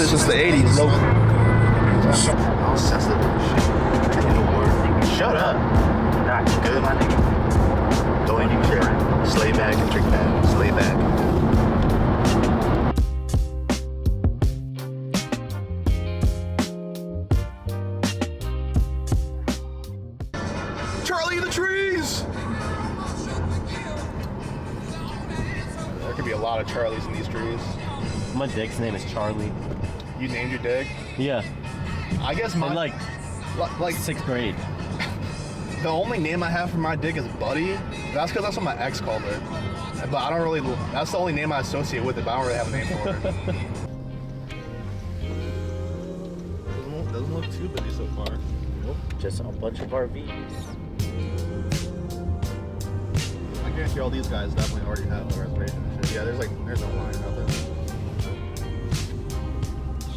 since the 80s. Low. All sensitive shit. Shut up. Good. Don't even care. Slay back and drink back. Slay back. Charlie in the trees! There could be a lot of Charlies in these trees. My dick's name is Charlie. You named your dig? Yeah. I guess In my like like 6th grade. the only name I have for my dick is Buddy. That's because that's what my ex called her. But I don't really. That's the only name I associate with it. But I don't really have a name for it. doesn't look too busy so far. Nope. Just a bunch of RVs. I guarantee all these guys definitely already have a reservation and shit. Yeah, there's no line out there.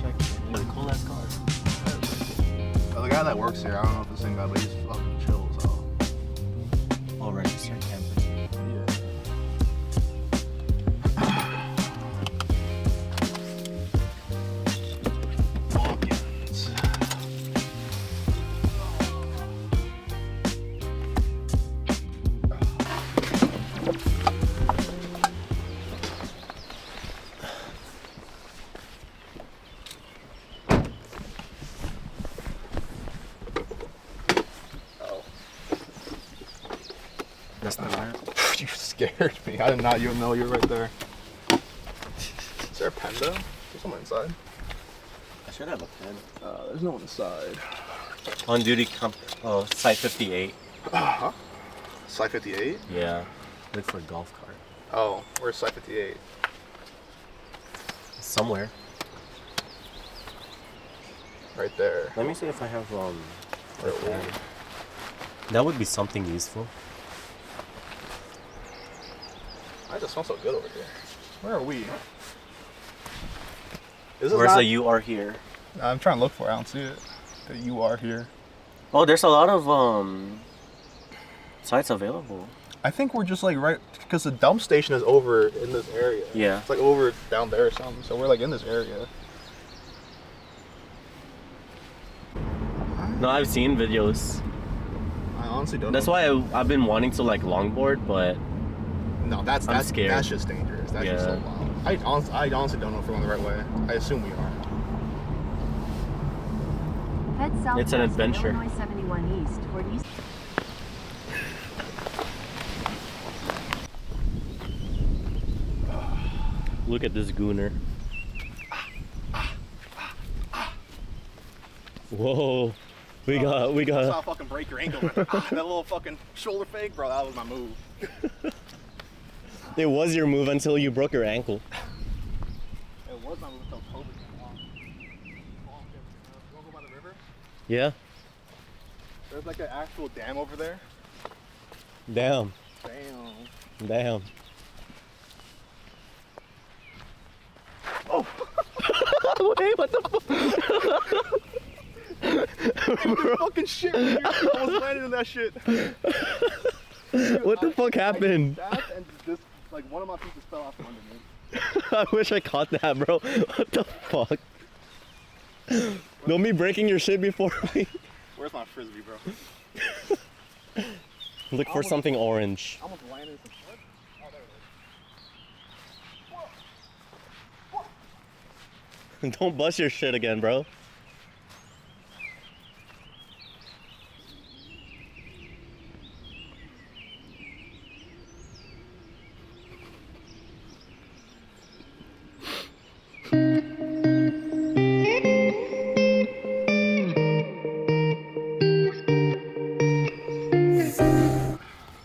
Check. Really cool ass car. The guy that works here, I don't know if the same guy, but he's fucking chill as hell. Oh, register campus. Yeah. Walk-ins. That's not right. You scared me. I did not even know you were right there. Is there a pen though? There's someone inside. I should have a pen. There's no one inside. On duty site 58. Huh? Site 58? Yeah. Look for a golf cart. Oh, where's Site 58? Somewhere. Right there. Let me see if I have a Right pen. there. That would be something useful. I just smell so good over here. Where are we? Where's the "you are here"? I'm trying to look for it. I don't see it. The "you are here." Oh, there's a lot of sites available. I think we're just like right because the dump station is over in this area. Yeah. It's like over down there or something. So we're like in this area. No, I've seen videos. I honestly don't. That's know. why I've been wanting to like longboard, but No, that's scared. That's just dangerous. That's just so wild. I honestly don't know if we're going the right way. I assume we are. Head southwest It's an adventure. Illinois 71 east toward east. look at this gooner. Whoa, we got. I saw fucking break your ankle. That little fucking shoulder fake, bro. That was my move. It was your move until you broke your ankle. It was my move until COVID came on. You wanna go by the river? Yeah. There's like an actual dam over there. Damn. Damn. Damn. Oh. Wait, what the fuck? Fucking shit. I almost landed in that shit. What the fuck happened? That and this, like one of my pieces fell off from under me. I wish I caught that, bro. What the fuck? Don't be breaking your shit before me. Where's my frisbee, bro? Look for something orange. I almost landed in some shit. Oh, there it is. Don't bust your shit again, bro.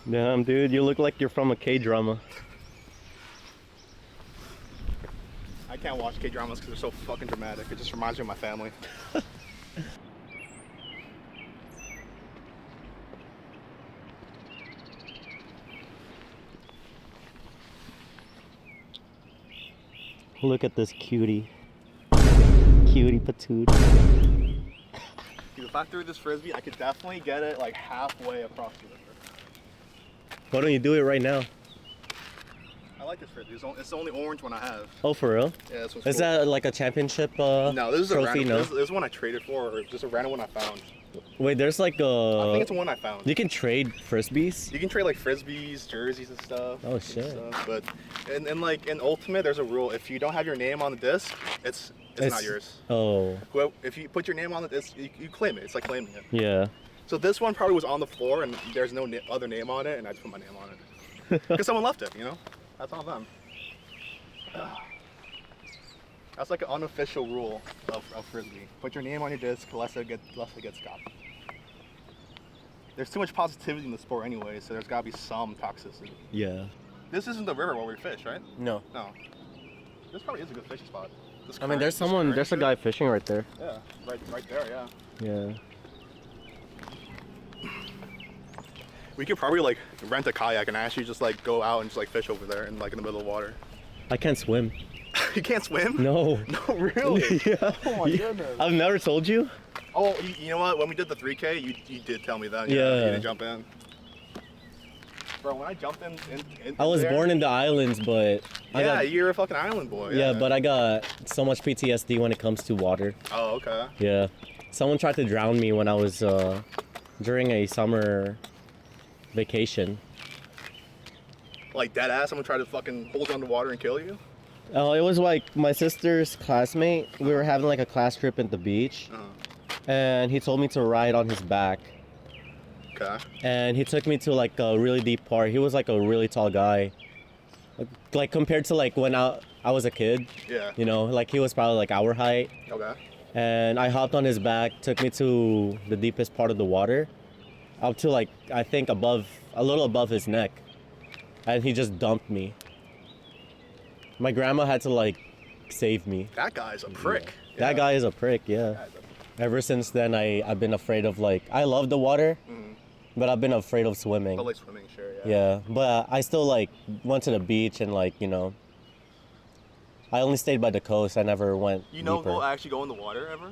Damn, dude, you look like you're from a K-drama. I can't watch K-dramas because they're so fucking dramatic. It just reminds me of my family. Look at this cutie. Cutie patoot. Dude, if I threw this frisbee, I could definitely get it like halfway across the river. Why don't you do it right now? I like this frisbee. It's the only orange one I have. Oh, for real? Yeah, this one's Is cool. that like a championship No, this is a trophy? random. No. This is one I traded for, or just a random one I found. Wait, there's like I think it's one I found. You can trade frisbees? You can trade like frisbees, jerseys, and stuff. Oh, shit. Stuff. But like in Ultimate, there's a rule: if you don't have your name on the disc, it's not yours. Oh. If you put your name on the disc, you claim it. It's like claiming it. Yeah. So this one probably was on the floor, and there's no other name on it, and I just put my name on it because someone left it. You know, that's all them. That's like an unofficial rule of frisbee. Put your name on your disc, lest it gets got. There's too much positivity in the sport anyway, so there's gotta be some toxicity. Yeah. This isn't the river where we fish, right? No. No. This probably is a good fishing spot. I mean, there's a guy fishing right there. Yeah, right there, yeah. Yeah. We could probably like rent a kayak and actually just like go out and just like fish over there and like in the middle of the water. I can't swim. You can't swim? No. No, really? Yeah. Oh my goodness. I've never told you. Oh, you know what? When we did the 3K, you did tell me that. Yeah. You didn't jump in. Bro, when I jumped in I was there, born in the islands, but you're a fucking island boy. yeah, but I got so much PTSD when it comes to water. Oh, okay. Yeah. Someone tried to drown me when I was during a summer vacation. Like dead ass, someone tried to fucking hold you underwater and kill you? Oh, it was like my sister's classmate. We were having like a class trip at the beach, and he told me to ride on his back. Okay. And he took me to like a really deep part. He was like a really tall guy. Like compared to like when I was a kid. Yeah. You know, like he was probably like our height. Okay. And I hopped on his back, took me to the deepest part of the water, up to like I think a little above his neck, and he just dumped me. My grandma had to like save me. That guy's a prick. Yeah. That guy is a prick, yeah. Ever since then, I've been afraid of like, I love the water, but I've been afraid of swimming. But like swimming, sure, yeah. Yeah, but I still like went to the beach and like, you know, I only stayed by the coast. I never went You know, deeper. we'll actually go in the water ever?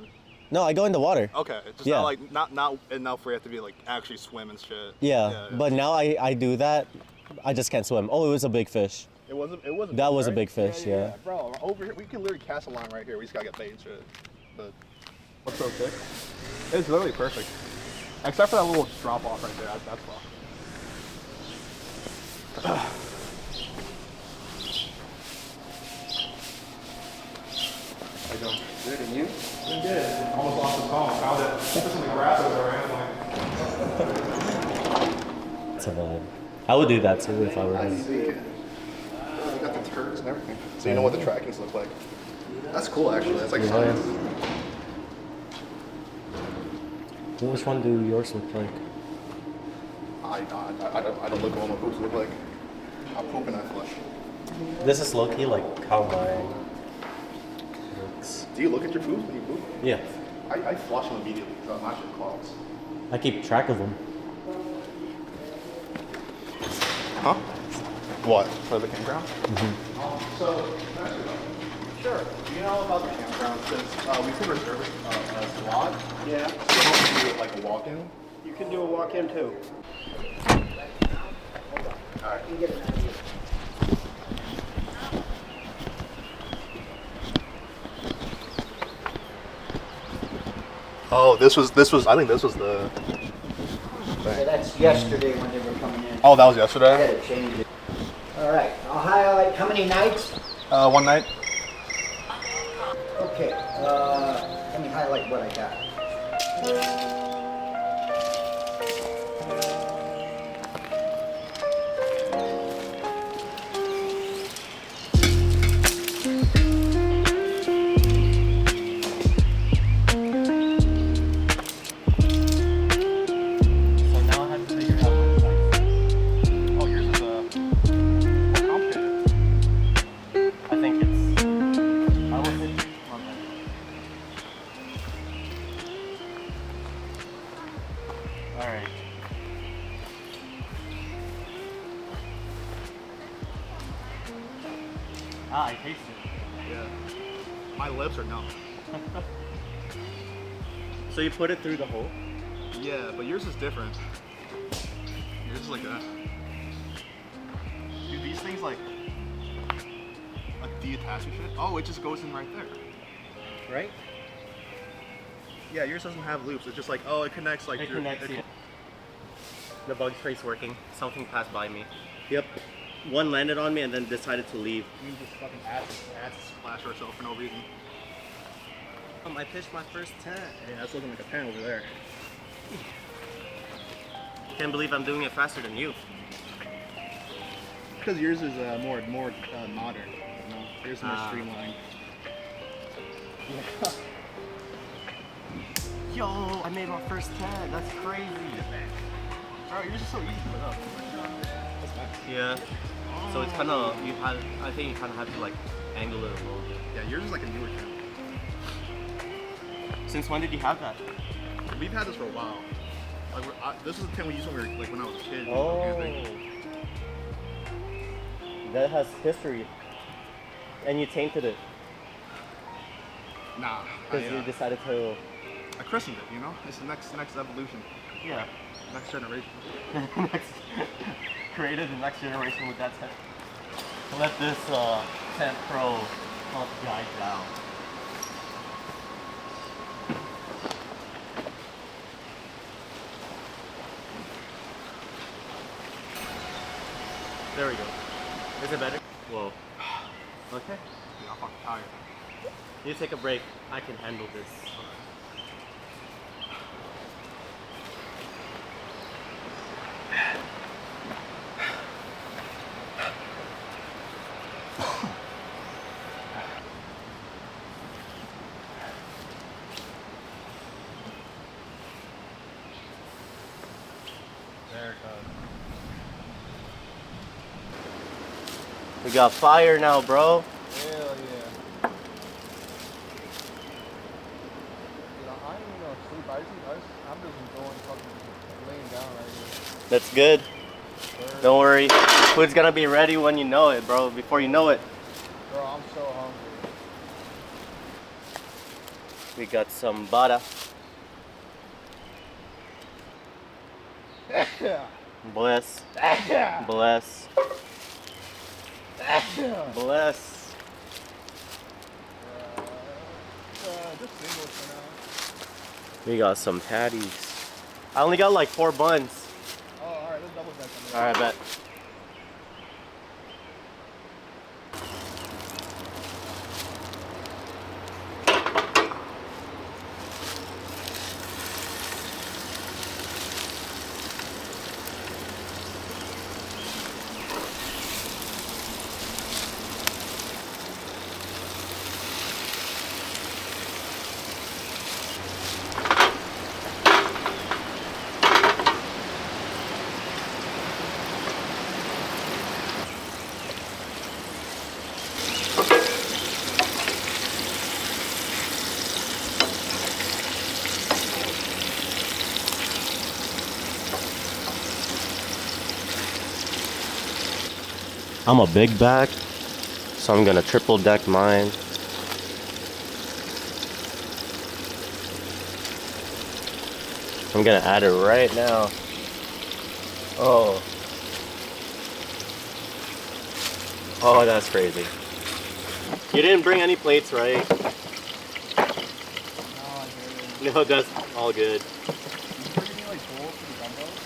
No, I go in the water. Okay, just Yeah. not like not enough for you to be like actually swim and shit. Yeah, but now I do that. I just can't swim. Oh, it was a big fish. It wasn't. That was a right? big fish, yeah. Bro, over here we can literally cast a line right here. We just gotta get bait and shit. But what's so sick? It's literally perfect, except for that little drop off right there. That's fucked. How you doing? Good, and you? Doing good. Almost lost the phone. Found it. Just in the grass over there randomly. It's a vibe. I would do that too if I were him. You got the turds and everything. So you know what the trackings look like. That's cool, actually. That's like science. Which one do yours look like? I don't look at what my poops look like. I poop and I flush. This is low key like how mine looks. Do you look at your poops when you poop? Yeah, I flush them immediately because my shit clogs. I keep track of them. Huh? What? For the campground? So, sure. Do you know about the campground? Since we could reserve a slot. Yeah. So you can do like a walk-in. You can do a walk-in too. Alright. You get an idea. Oh, this was. I think this was the. So that's yesterday when they were coming in. Oh, that was I yesterday. had to change it. All right. I'll highlight how many nights? One night. Okay. Let me highlight what I got. So now I have to figure out what size. Oh, yours is more complicated. I think it's. I was it. All right. Ah, I taste it. Yeah. My lips are numb. So you put it through the hole? Yeah, but yours is different. Yours is like that. Dude, these things like like deattaching shit. Oh, it just goes in right there. Right? Yeah, yours doesn't have loops. It's just like, oh, it connects like. It connects. Yeah. The bug spray's working. Something passed by me. Yep. One landed on me and then decided to leave. We just fucking acid splash ourselves for no reason. I pitched my first tent. Yeah, that's looking like a pen over there. Can't believe I'm doing it faster than you. Because yours is more modern. You know? Yours is more streamlined. Yo, I made my first tent. That's crazy. Alright, yours is so easy to put up. That's nice. Yeah. So it's kind of I think you kind of have to like angle it a little bit. Yeah, yours is like a newer tent. Since when did you have that? We've had this for a while. Like this is the tent we used when we were when I was a kid. Oh. That has history. And you tainted it Nah. because you decided to. I christened it. You know, it's the next evolution, Yeah. next generation. Created the next generation with that tent. Let this tent pro help guide down. There we go. Is it better? Whoa. Okay. Yeah, I'm fucking tired. You take a break. I can handle this. There it goes. We got fire now, bro. Hell yeah. Dude, I ain't even gonna sleep. I'm just enjoying fucking laying down right here. That's good. Don't worry. Food's gonna be ready when you know it, bro. Before you know it. Bro, I'm so hungry. We got some butter. Bless. Bless. Bless. Just singles for now. We got some patties. I only got like 4 buns. Oh, alright, let's double check on Alright, bet. I'm a big back, so I'm gonna triple deck mine. I'm gonna add it right now. Oh. Oh, that's crazy. You didn't bring any plates, right? No, I didn't. No, that's all good. Did you bring me like bowls for the dumbbells?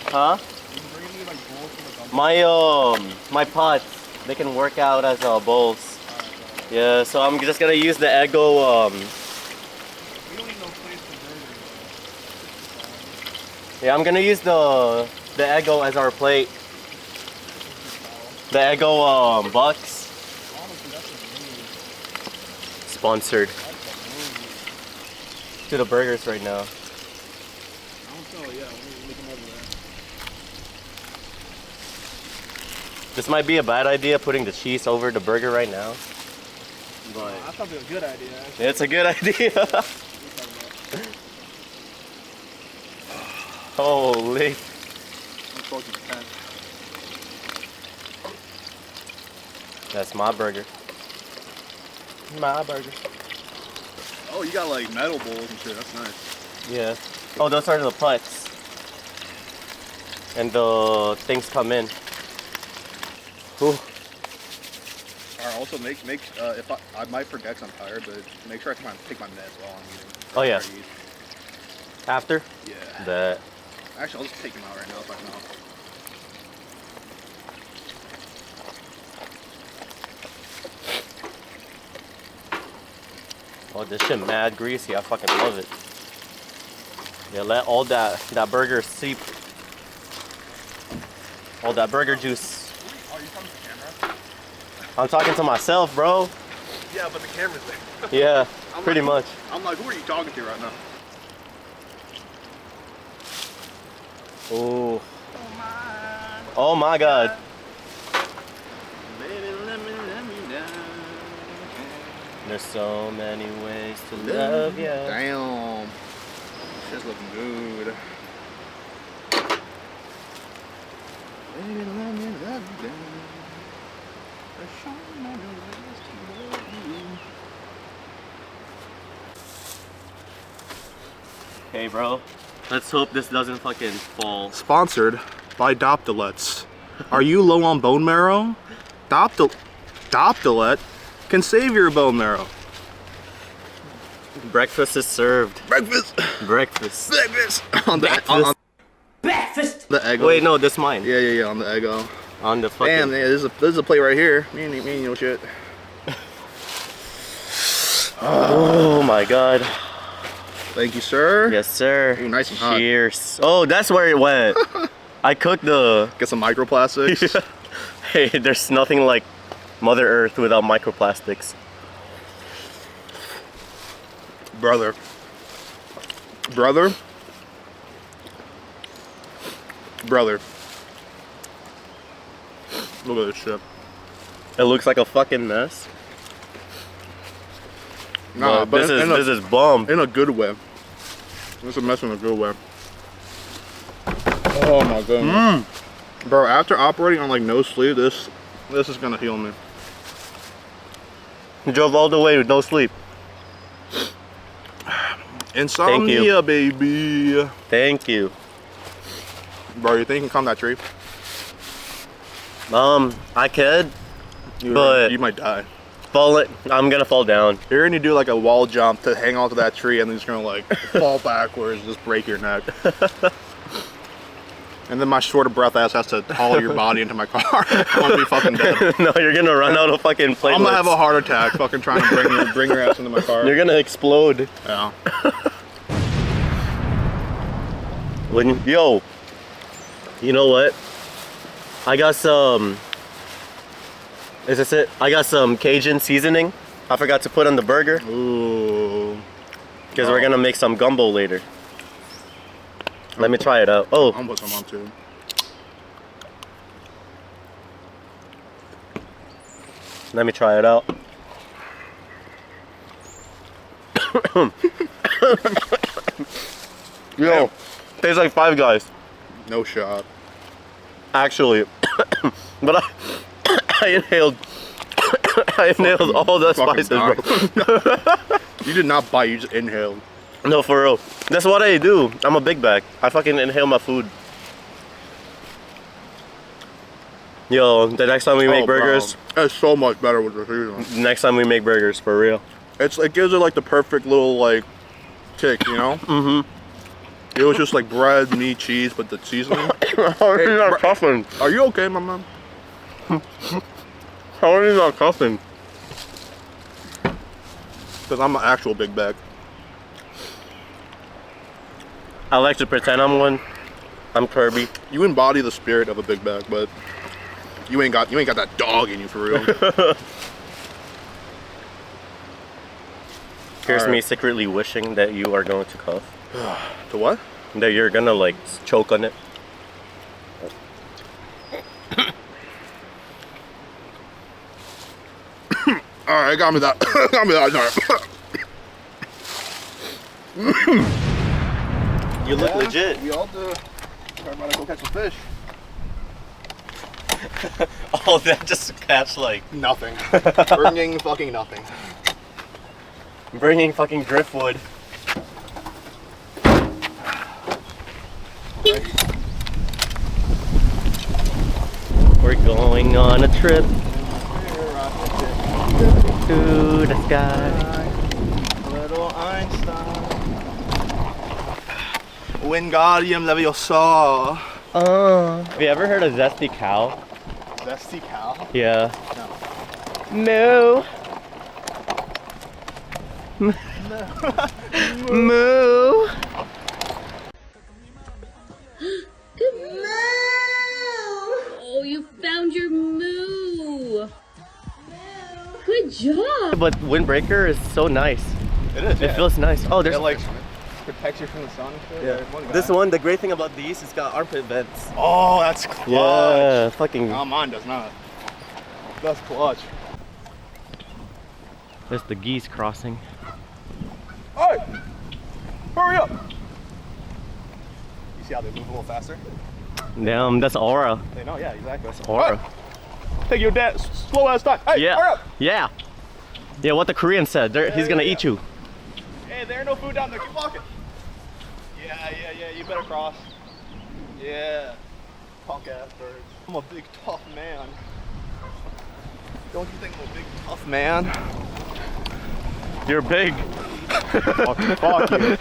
Huh? Did you bring me like bowls for the dumbbells? My pots, they can work out as bowls. Alright, Yeah, so I'm just gonna use the Eggo. we don't need no plates for burgers. Yeah, I'm gonna use the Eggo as our plate. The Eggo Bucks. Honestly, that's a move. Sponsored That's a move. to the burgers right now. I don't know, yeah, we can over there. This might be a bad idea putting the cheese over the burger right now, but That's probably a good idea, actually. it's a good idea. Holy. I'm supposed to be 10. That's my burger. My burger. Oh, you got like metal bowls and shit. That's nice. Yeah. Oh, those are the putts. And the things come in. Ooh. Also make if I might forget 'cause I'm tired, but make sure I take my meds while I'm eating. Oh, yeah. After I eat. After? Yeah. That. Actually, I'll just take them out right now if I know. Oh, this shit mad greasy. I fucking love it. Yeah, let all that burger seep. All that burger juice. Are you talking to the camera? I'm talking to myself, bro. Yeah, but the camera's there. Yeah, pretty much. I'm like, who are you talking to right now? Oh. Oh my God. Baby, let me down. There's so many ways to love you. Damn. Shit's looking good. Baby, let me love you down. There's so many ways to love you. Hey, bro. Let's hope this doesn't fucking fall. Sponsored by Doptelet. Are you low on bone marrow? Doptelet can save your bone marrow. Breakfast is served. Breakfast. Breakfast. Breakfast. On the Breakfast. the egg. Wait, no, this mine. Yeah, on the Eggo. On the fucking. Damn, yeah, there's a plate right here. Me and you know shit. Oh my God. Thank you, sir. Yes, sir. Ooh, nice and hot. Cheers. Oh, that's where it went. I cooked the. Get some microplastics. Yeah. Hey, there's nothing like Mother Earth without microplastics. Brother. Look at this shit. It looks like a fucking mess. Nah, but this is bomb. in a good way. It's a mess in a good way. Oh my goodness. Bro, after operating on like no sleep, this is gonna heal me. You drove all the way with no sleep. Insomnia, baby. Thank you. Bro, you think you can climb that tree? I could, but you might die. I'm gonna fall down. You're gonna do like a wall jump to hang onto that tree and then just gonna like fall backwards, just break your neck. And then my short of breath ass has to haul your body into my car. I'm gonna be fucking dead. No, you're gonna run out of fucking platelets. I'm gonna have a heart attack fucking trying to bring your ass into my car. You're gonna explode. Yeah. Yo, you know what? I got some. Is this it? I got some Cajun seasoning. I forgot to put on the burger. Ooh. Because we're gonna make some gumbo later. Let me try it out. Oh. I'm gonna put some on too. Let me try it out. Yo, tastes like Five Guys. No shot. Actually, but I inhaled all the spices, bro. You did not bite, you just inhaled. No, for real. That's what I do. I'm a big bag. I fucking inhale my food. Yo, the next time we make burgers. Bro. It's so much better with the seasoning. Next time we make burgers, for real. It gives it like the perfect little like kick, you know? Mm-hmm. It was just like bread, meat, cheese, but the seasoning. How are you not coughing? Are you okay, my man? How are you not coughing? Because I'm an actual big bag. I like to pretend I'm one. I'm Kirby. You embody the spirit of a big bag, but you ain't got that dog in you for real. Here's All right. me secretly wishing that you are going to cough. To what? That you're gonna like choke on it. All right, got me that. Got me that. You look legit. We all do. We're about to go catch some fish. Oh, that just catch like Nothing. Bringing fucking nothing. bringing fucking driftwood. We're going on a trip. To the sky. Little Einstein. Wingardium Leviosa. Have you ever heard of Zesty Cow? Zesty cow? Yeah. Moo. Moo. Oh, you found your moo. Good job. But windbreaker is so nice. It is. It feels nice. Oh, there's It like protects you from the sun and shit. yeah. There's one guy. This one, the great thing about these, it's got armpit vents. Oh, that's clutch. Yeah, fucking. No, mine does not. That's clutch. That's the geese crossing. Hey! Hurry up! You see how they move a little faster? Damn, that's aura. They know, yeah, exactly. Aura. Hey, take your dad, slow ass time. Hey, Yeah. hurry up! Yeah. Yeah, what the Korean said. He's gonna eat you. Hey, there ain't no food down there. Keep walking. Yeah. You better cross. Yeah. Punk ass birds. I'm a big tough man. Don't you think I'm a big tough man? You're big. Fuck you.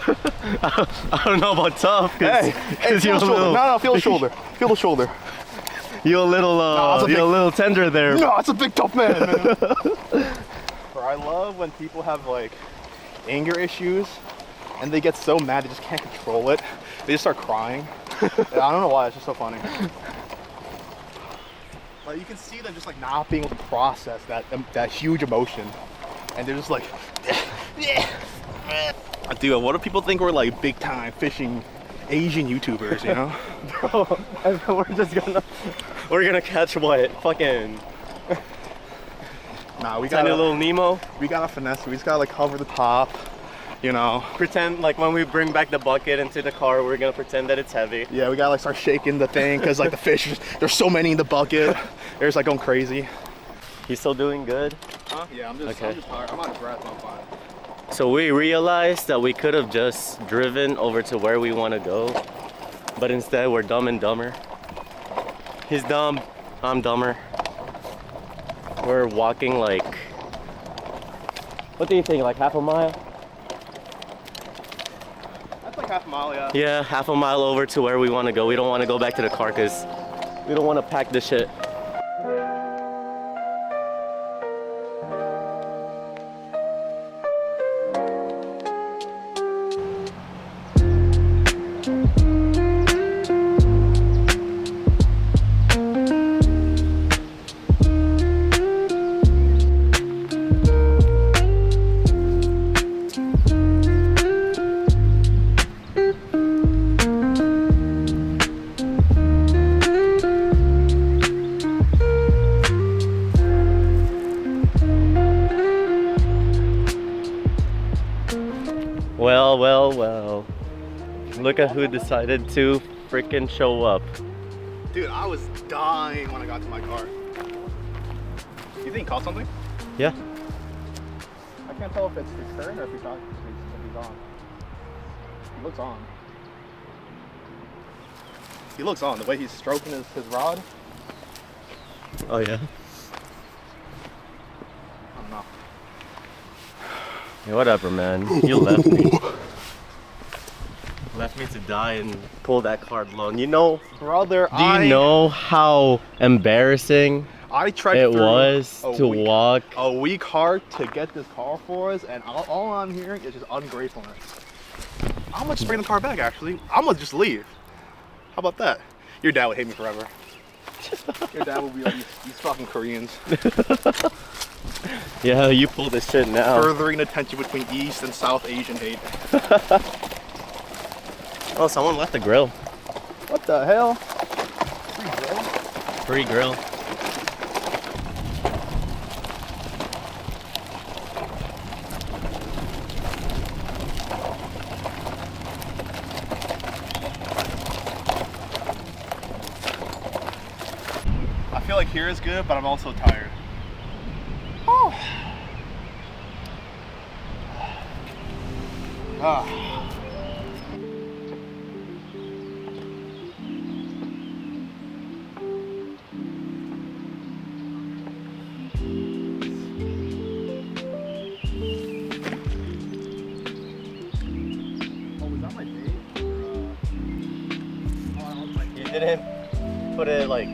I don't know about tough. Hey, feel you're the shoulder. No, feel the shoulder. Feel the shoulder. You're a little, it's a a little tender there. No, it's a big tough man, man. I love when people have like anger issues and they get so mad they just can't control it. They just start crying. I don't know why, it's just so funny. Like you can see them just like not being able to process that huge emotion. And they're just like, dude, what do people think we're like big time fishing Asian YouTubers, you know? Bro, we're gonna catch what? Fucking Nah, we tiny gotta, little Nemo. we gotta finesse it. We just gotta like cover the top, you know? Pretend like when we bring back the bucket into the car, we're gonna pretend that it's heavy. Yeah, we gotta like start shaking the thing because like the fish, there's so many in the bucket. They're just like going crazy. You still doing good? Huh? Yeah, I'm just Okay. tired. I'm out of breath, I'm fine. So we realized that we could have just driven over to where we want to go, but instead we're dumb and dumber. He's dumb, I'm dumber. We're walking like, what do you think, like half a mile? That's like half a mile, yeah. Yeah, half a mile over to where we want to go. We don't want to go back to the car because we don't want to pack the shit. Well. Look at who decided to freaking show up. Dude, I was dying when I got to my car. You think he caught something? Yeah. I can't tell if it's his turn or if he's on. He looks on. He looks on, the way he's stroking his rod. Oh yeah. I don't know. Yeah, whatever, man. You left me. Left me to die and pull that card alone. You know, Brother, do you know how embarrassing I tried it through was a to week- walk? a week hard to get this car for us, and all I'm hearing is just ungratefulness. I'm gonna just bring the car back, actually. I'm gonna just leave. How about that? Your dad would hate me forever. Your dad will be like, these fucking Koreans. Yeah, you pull this shit now. Furthering the tension between East and South Asian hate. Oh, someone left the grill. What the hell? Free grill. I feel like here is good, but I'm also tired. didn't put it like.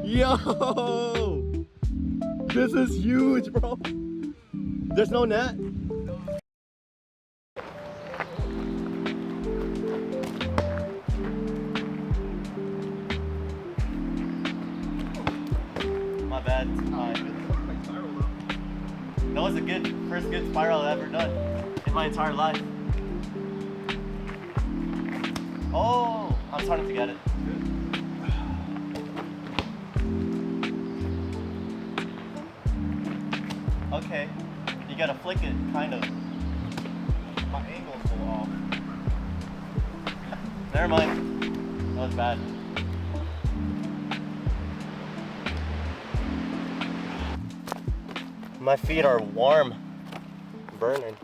Yo, this is huge, bro. There's no net. My bad. That was the first good spiral I've ever done in my entire life. Oh, I'm starting to get it. Okay, you gotta flick it, kind of. My angle's a little off. Never mind. That was bad. My feet are warm. Burning.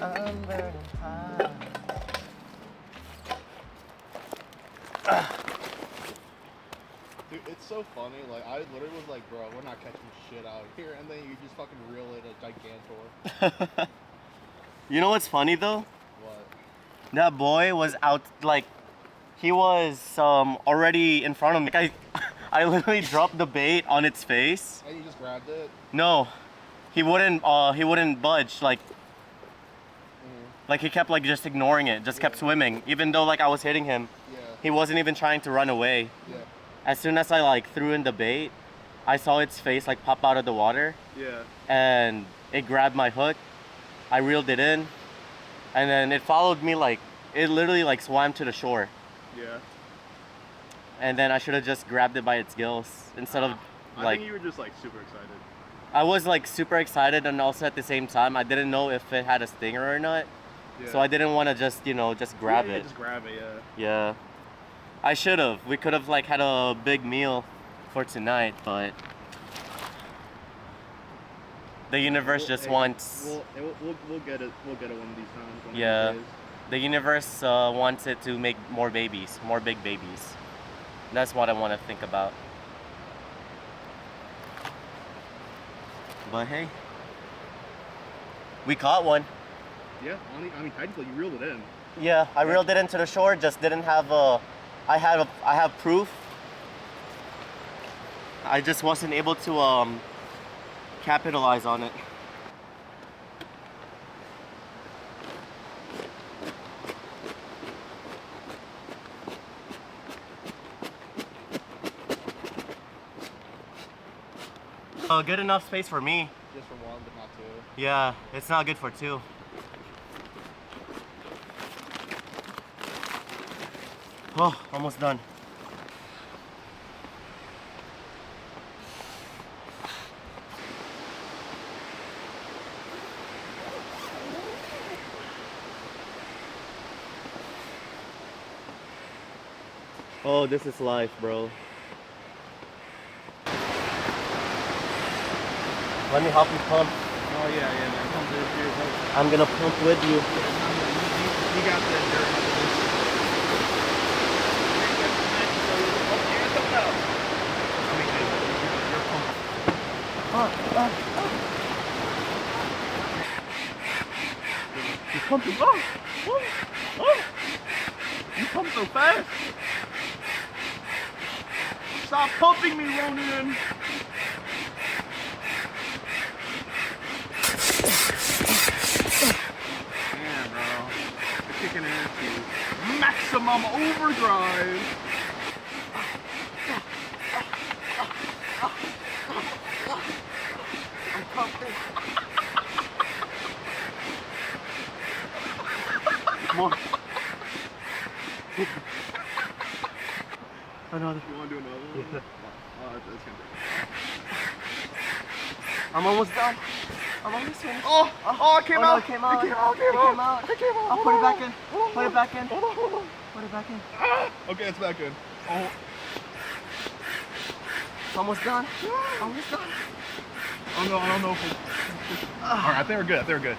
I'm burning hot. Dude, it's so funny. Like, I literally was like, bro, we're not catching shit out here. And then you just fucking reel in a Gigantor. You know what's funny though? What? That boy was out, like, he was already in front of me. Like, I literally dropped the bait on its face. And you just grabbed it? No, he wouldn't budge. Like he kept like just ignoring it, just kept swimming, even though like I was hitting him. Yeah. He wasn't even trying to run away. Yeah. As soon as I like threw in the bait, I saw its face like pop out of the water. Yeah. And it grabbed my hook. I reeled it in, and then it followed me like it literally like swam to the shore. Yeah. And then I should have just grabbed it by its gills instead of I like. think you were just like super excited. I was like super excited, and also at the same time I didn't know if it had a stinger or not. Yeah. So I didn't want to just just grab it. Just grab it, yeah. Yeah. I should have. We could have like had a big meal for tonight, but the universe just wants. We'll get it. We'll get it one of these times. One Yeah. Of these days. The universe wants it to make more babies, more big babies. That's what I want to think about. But hey, we caught one. Yeah, I mean, technically you reeled it in. Yeah, I reeled it into the shore. Just didn't have I have proof. I just wasn't able to capitalize on it. Good enough space for me. Just for one, but not two. Yeah, it's not good for two. Oh, almost done. Oh, this is life, bro. Let me help you pump. Oh yeah, man. Come to this. I'm gonna pump with you. You got the dirt. You pumping. Oh! Oh! Oh! You pump so fast! Stop pumping me, Ronan! Yeah, bro. You're kicking into maximum overdrive! I'm comfy. More. Another. You want to do another one? Yeah. Oh, that's gonna take. I'm almost done. I'm almost finished. Oh, it came Oh, no, out. it came out. It came out. It came out. It came out. I'll put it back in. Put it back in. Hold on, hold on. Put it back in. Okay, it's back in. Oh. It's almost done. Almost done. Oh no, I don't know if it... Alright, I think we're good. I think we're good.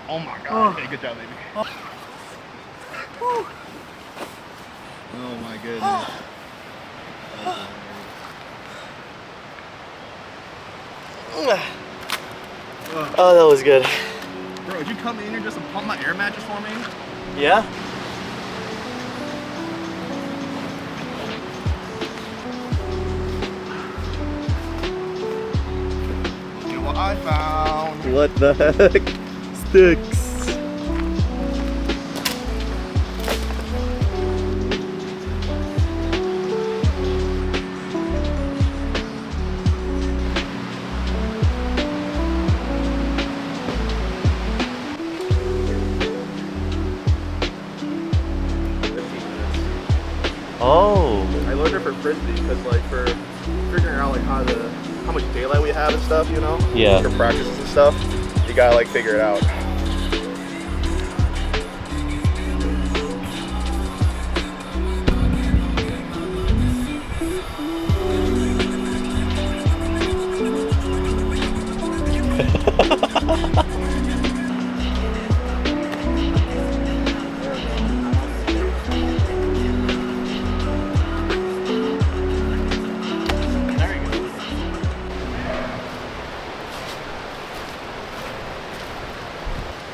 Oh my god. Okay, good job, baby. Oh my goodness. Oh, that was good. Bro, did you come in here just to pump my air mattress for me? Yeah? Look at what I found. What the heck? Sticks. Oh. I learned it for frisbee because like for figuring out like how much daylight we have and stuff, you know? Yeah. For practices and stuff, you gotta like figure it out.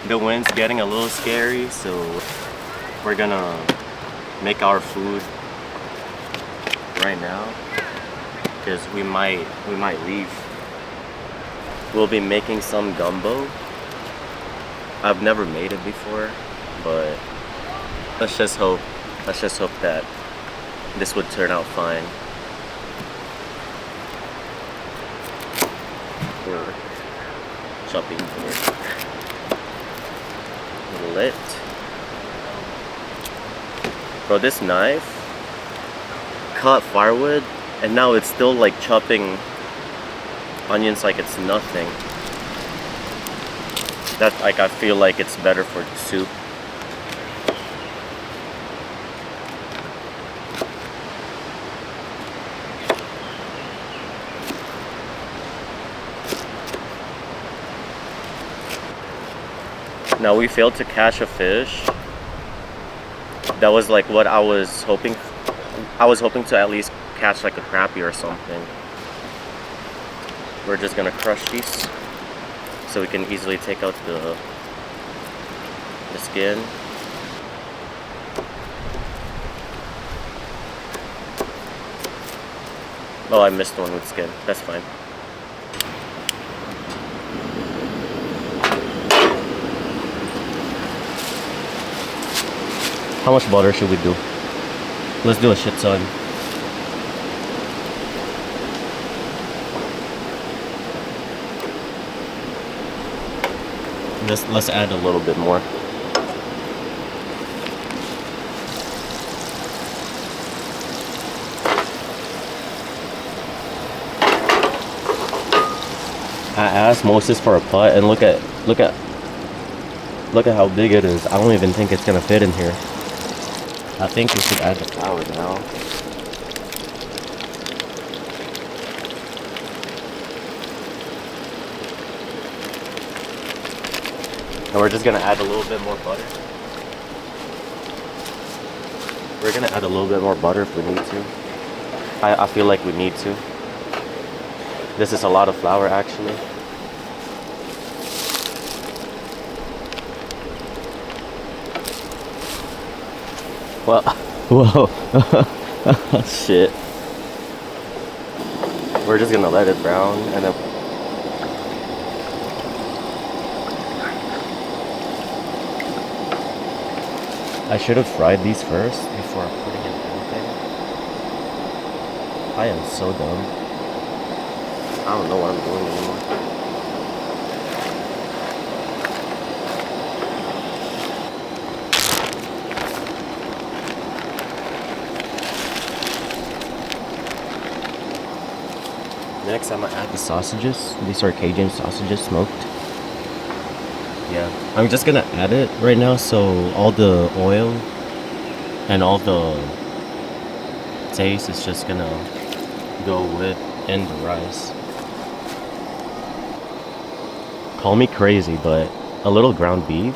The wind's getting a little scary, so we're gonna make our food right now because we might leave. We'll be making some gumbo. I've never made it before, but let's just hope that this would turn out fine. We're chopping board. Lit. Bro, this knife cut firewood and now it's still like chopping onions like it's nothing. That like I feel like it's better for soup. Now we failed to catch a fish. That was like what I was hoping. I was hoping to at least catch like a crappie or something. We're just gonna crush these so we can easily take out the skin. Oh, I missed one with skin. That's fine. How much butter should we do? Let's do a shit ton. Let's add a little bit more. I asked Moses for a pot and look at how big it is. I don't even think it's gonna fit in here. I think we should add the flour now. And we're just gonna add a little bit more butter. We're gonna add a little bit more butter if we need to. I feel like we need to. This is a lot of flour actually. Well, whoa. Shit. We're just gonna let it brown and then I should have fried these first before putting in anything. I am so dumb. I don't know what I'm doing anymore. Next, I'm gonna add the sausages. These are Cajun sausages, smoked. Yeah, I'm just gonna add it right now so all the oil and all the taste is just gonna go with in the rice. Call me crazy, but a little ground beef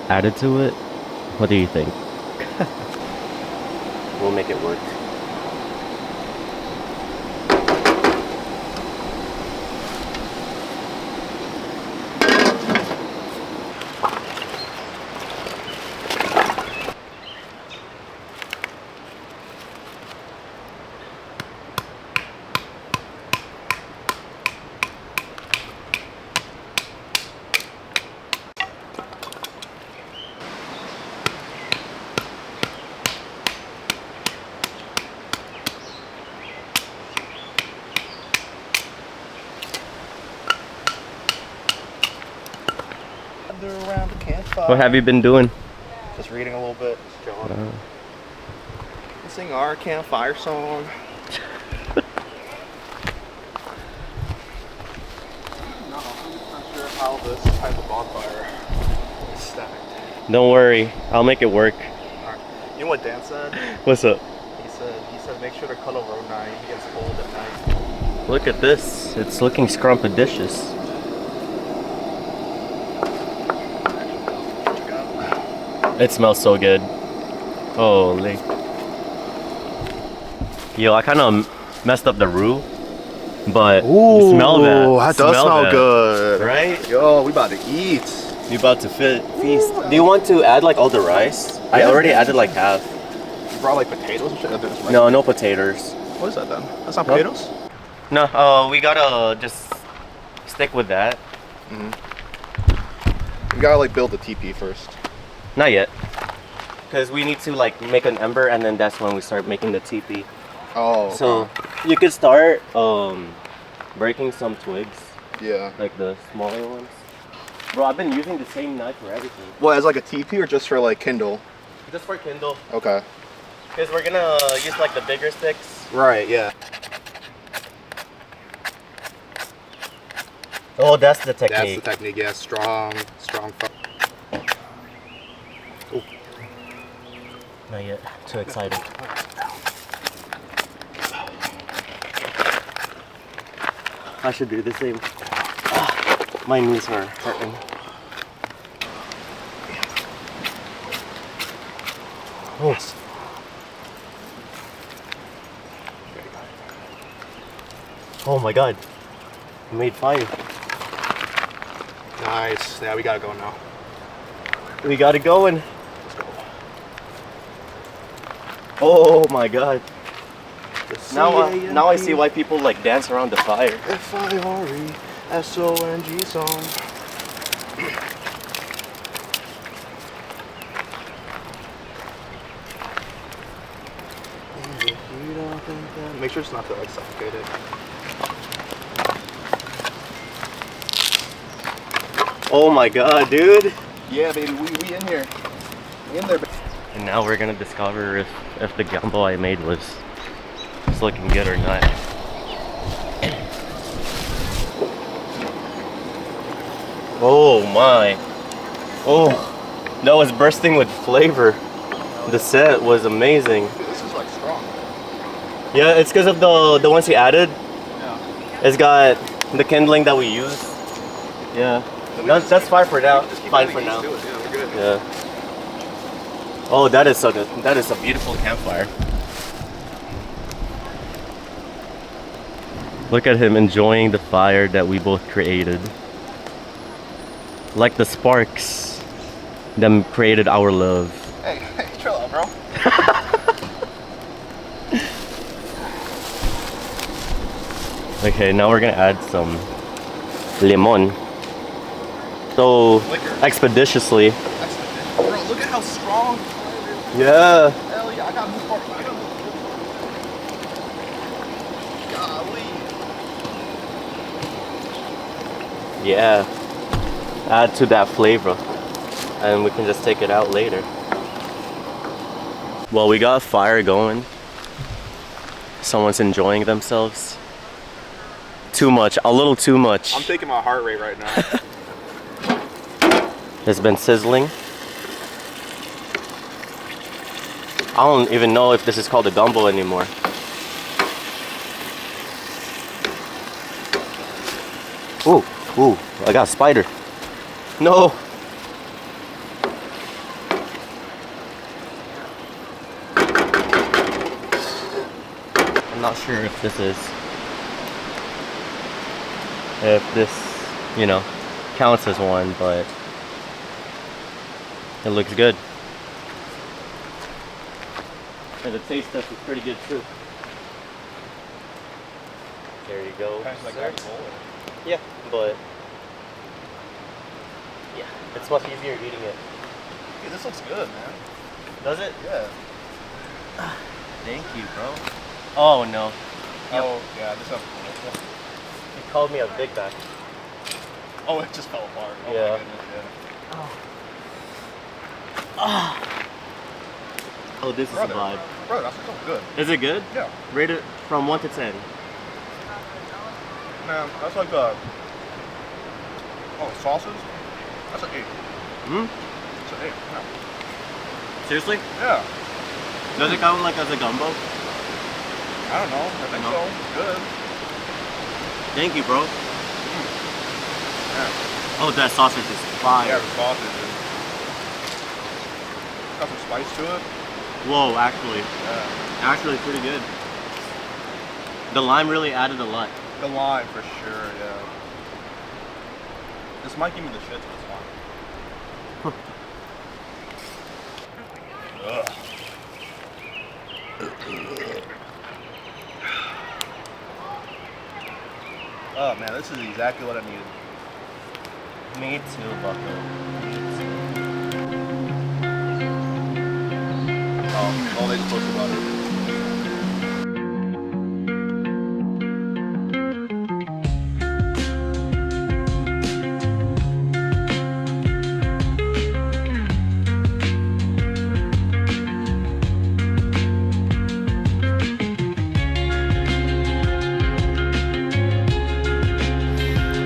added to it, what do you think? We'll make it work. Around the campfire. What have you been doing? Just reading a little bit. Just chilling. Sing our campfire song. No, I'm not sure how this type of bonfire is stacked. Don't worry, I'll make it work. Alright. You know what Dan said? What's up? He said make sure to cut a road night. It gets cold at night. Look at this. It's looking scrumptious. It smells so good. Holy. Yo, I kind of messed up the roux, but Ooh, smell that. That does smell that. good. Right? Yo, we about to eat. You about to feast. Do you want to add like all the rice? Yeah. I already added like half. You brought like potatoes and shit? No, no potatoes. What is that then? That's not potatoes? No, we gotta just stick with that. Mm-hmm. We gotta like build the teepee first. Not yet. Because we need to like make an ember and then that's when we start making the teepee. Oh. Okay. So you could start breaking some twigs. Yeah. Like the smaller ones. Bro, I've been using the same knife for everything. What, as like a teepee or just for like Kindle? Just for Kindle. Okay. Because we're gonna use like the bigger sticks. Right, yeah. Oh, that's the technique. That's the technique, yeah. Strong. Ooh. Not yet. Too excited. I should do the same. My knees are hurting. Oh. Oh my god. I made fire. Nice. Yeah, we gotta go now. We got it going. Let's go. Oh my god. Now I see why people like dance around the fire. F-I-R-E-S-O-N-G song. Make sure it's not like suffocated. Oh my god, dude. Yeah, baby, we in here. We in there. And now we're gonna discover if the gumbo I made was looking good or not. Oh my. Oh, that was bursting with flavor. The set was amazing. This is like strong. Yeah, it's because of the ones he added. Yeah. It's got the kindling that we use. Yeah. That's fine for now. Fine for now. Yeah, we're good. Yeah. Oh, that is so good. That is a beautiful campfire. Look at him enjoying the fire that we both created. Like the sparks that created our love. Hey, chill out, bro. Okay, now we're gonna add some lemon. So expeditiously. Bro, look at how strong. Yeah. Hell yeah, I got this part. Golly. Yeah. Add to that flavor. And we can just take it out later. Well, we got a fire going. Someone's enjoying themselves. Too much, a little too much. I'm taking my heart rate right now. It's been sizzling. I don't even know if this is called a gumbo anymore. Ooh, ooh, I got a spider. No. I'm not sure if this, you know, counts as one, but it looks good. And the taste test is pretty good too. There you go. Kind of like sir. that bowl. Yeah, but yeah, it's much easier eating it. Dude, this looks good, man. Does it? Yeah. Thank you, bro. Oh no. Oh, yeah, this up. He called me a big back. Oh, it just fell apart. Oh, Yeah. my goodness, yeah. Oh, this is a vibe. Brother, that's so good. Is it good? Yeah. Rate it from 1 to 10. Man, that's like sauces? That's an 8. Hmm? It's an 8. Yeah. Seriously? Yeah. Does it count like as a gumbo? I don't know. I think No. so. It's good. Thank you, bro. Yeah. Oh, that sausage is fire. Yeah, the sausage is. Got some spice to it. Whoa, actually. Yeah. Actually pretty good. The lime really added a lot. The lime for sure, yeah. This might give me the shits, but it's fine. Ugh. Oh man, this is exactly what I needed. Me too, Bucko. All they supposed to about it.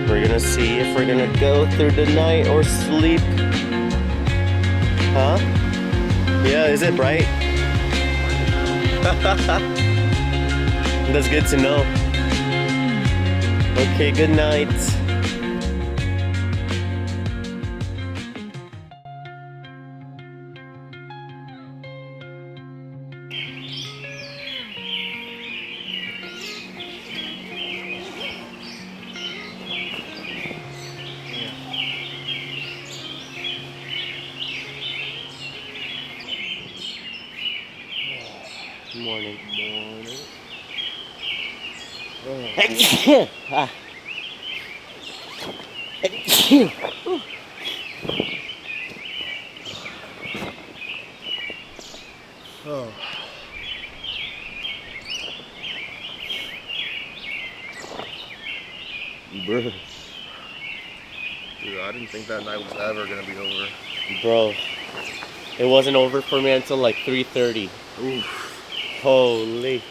We're gonna see if we're gonna go through the night or sleep. Huh? Yeah, is it bright? That's good to know. Okay, good night. Morning. Ah. Oh. Bruh. Dude, I didn't think that night was ever gonna be over. Bro, it wasn't over for me until like 3:30. Oof. Holy.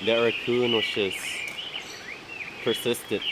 That raccoon was just persistent.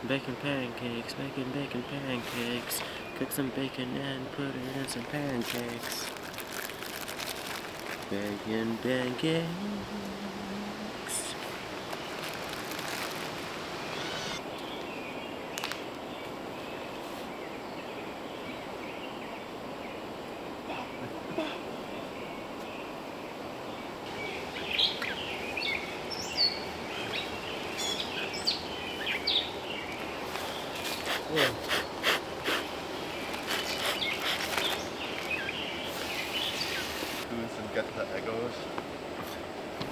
Bacon pancakes, bacon pancakes. Cook some bacon and put it in some pancakes. Bacon pancakes. And get to the Eggos.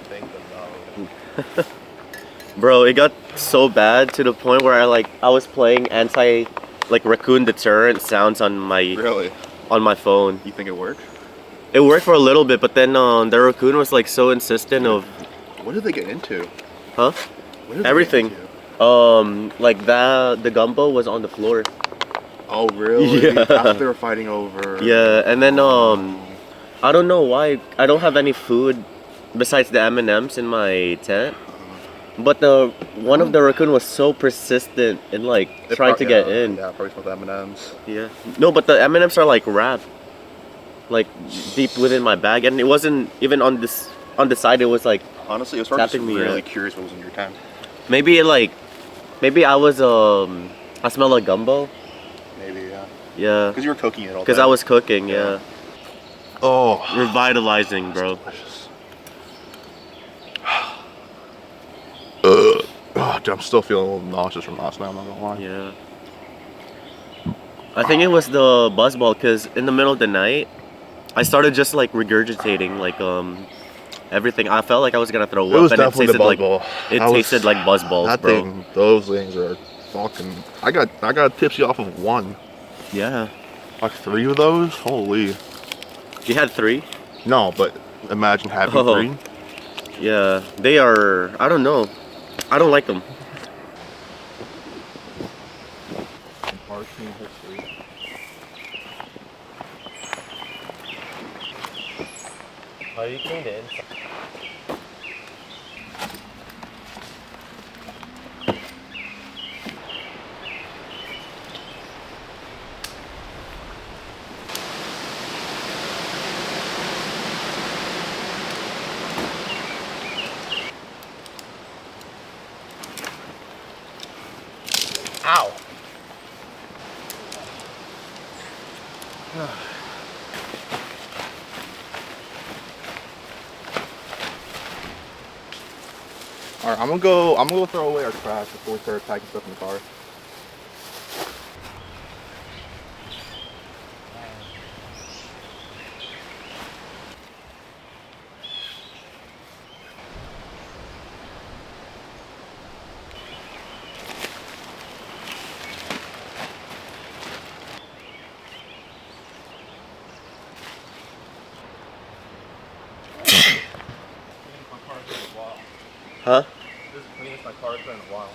Thank the Lord. Bro, it got so bad to the point where I was playing raccoon deterrent sounds on Really? my phone. You think it worked? It worked for a little bit, but then the raccoon was like so insistent of, What did they get into? huh? What did they Everything. get into? Like the gumbo was on the floor. Oh really? Yeah. That's what they were fighting over. Yeah, and then I don't know why I don't have any food besides the M&Ms in my tent. But one of the raccoon was so persistent in trying to get in. Yeah, probably smelled the M&Ms. Yeah. No, but the M&Ms are like wrapped, like deep within my bag, and it wasn't even on the side. It was like Honestly, it was just tapping me. really curious what was in your tent. Maybe I was I smell like gumbo. Maybe, yeah. Yeah. Because you were cooking it all Because day. I was cooking. Yeah. Oh. Revitalizing, bro. Delicious. Oh, dude, I'm still feeling a little nauseous from last night, I'm not gonna lie. Yeah. I think it was the buzzball because in the middle of the night, I started just like regurgitating everything. I felt like I was gonna throw It up, was and it definitely tasted the like buzzball. tasted like buzzballs, That bro. thing, those things are fucking. I got tipsy off of one. Yeah. Like 3 of those. Holy. You had 3? No, but imagine having Oh. 3. Yeah. They are. I don't know. I don't like them. How do you clean the inside? Ow. Alright, I'm gonna go throw away our trash before we start packing stuff in the car. Huh? This is the cleanest my car's been in a while.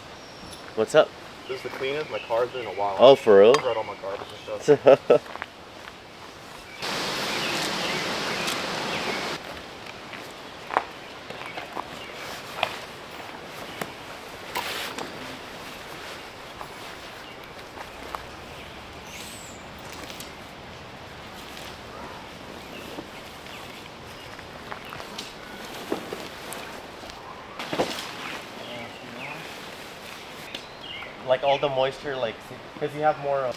What's up? This is the cleanest my car's been in a while. Oh, for real? I brought all my garbage and stuff. Like all the moisture, because you have more.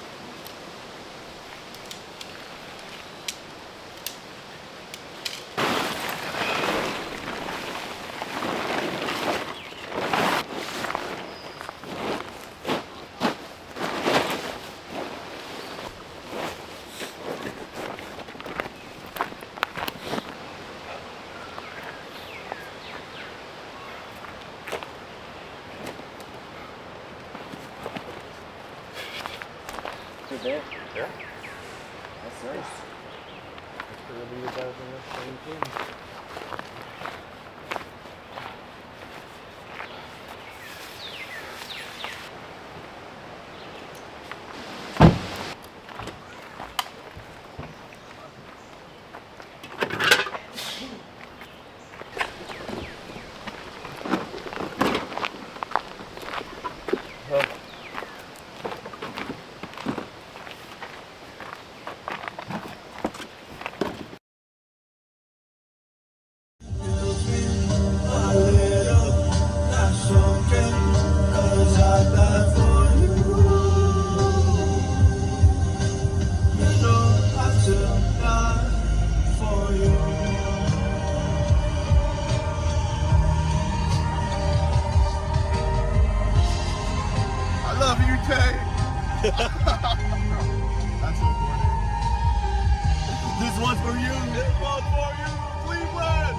There. Yeah? That's nice. Okay. That's so corny. This one's for you. This one's for you, Cleveland.